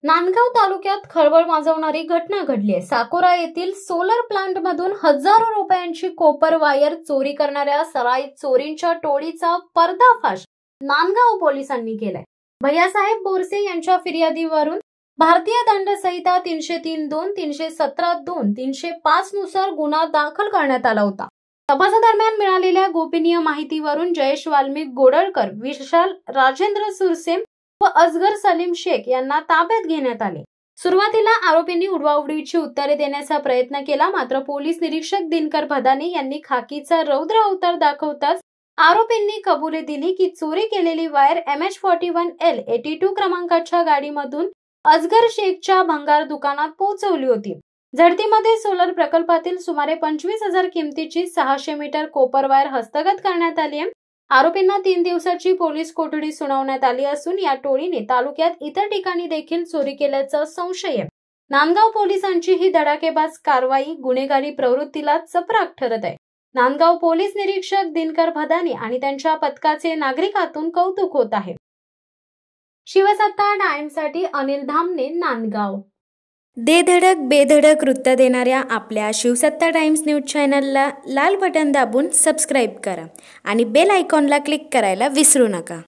नांदगाव तालुक्यात खळबळ माजवणारी घटना घडली आहे। साकोरा येथील सोलर प्लांटमधून हजारो रुपयांची कॉपर वायर चोरी करणाऱ्या सराईत चोरींच्या टोळीचा पर्दाफाश नांदगाव पोलिसांनी केलाय। भैयासाहेब बोरसे यांच्या फिर्यादीवरून भारतीय दंड संहिता 303(2), 317(2), 305 नुसार गुन्हा दाखल करण्यात आला होता। तपासादरम्यान मिळालेल्या गोपनीय माहितीवरून जयेश वाल्मिक गोडळकर, विशाल राजेंद्र सुरसे व असगर सलीम शेख यांना ताब्यात घेण्यात आले। सुरुवातीला आरोपींनी उडवाउडवीची उत्तरे देण्याचा प्रयत्न केला, मात्र पोलीस निरीक्षक दिनकर भदानी यांनी खाकीचा रौद्र अवतार दाखवताच आरोपींनी कबुली दिली की चोरी केलेली वायर MH41L82 क्रमांकाच्या गाडीमधून असगर शेखच्या भंगार दुकानात पोहोचवली होती। झडतीमध्ये सोलर प्रकल्पातील सुमारे 25,000 किमतीची 600 मीटर कॉपर वायर हस्तगत करण्यात आली आहे। आरोपींना 3 दिवसाची पोलीस कोठडी सुनावण्यात आली असून या टोळीने तालुक्यात इतर ठिकाणी देखील चोरी केल्याचा संशय आहे। नांदगाव पोलिसांची ही धडाकेबाज कारवाई गुन्हेगारी प्रवृत्तीला चपराक ठरत आहे। नांदगाव पोलीस निरीक्षक दिनकर भदानी आणि त्यांच्या पथकाचे नागरिकातून कौतुक होत आहे। शिवसत्ता टाइम्ससाठी अनिल धामणे, नांदगाव। दे धडक बेधडक वृत्त देणाऱ्या आपल्या शिवसत्ता टाइम्स न्यूज चॅनलला लाल बटन दाबून सबस्क्राईब करा आणि बेल आयकॉनला क्लिक करायला विसरू नका।